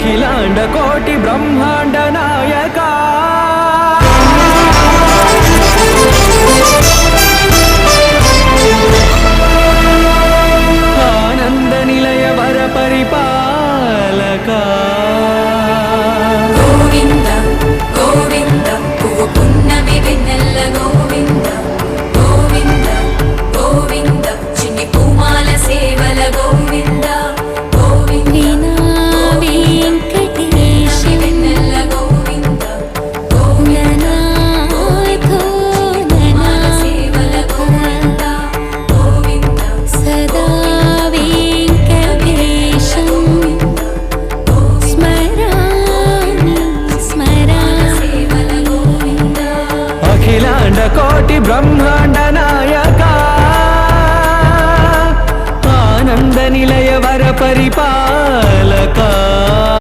అఖిలాండ కోటి బ్రహ్మాండ నాయక ఆనంద నిలయ వర పరిపాలక గోవింద గోవింద పువ్వు పున్నమి వెన్నెల్ల గోవింద గోవింద గోవింద చిన్ని పూమాల సేవల గోవింద గోవింద వెంకటేశ వెన్నెల్ల గోవింద గోవింద పూమాల సేవల గోవింద గోవింద సదా వెంకటేశం అఖిలాండ కోటి బ్రహ్మాండ నాయక ఆనంద నిలయ వర పరిపాలక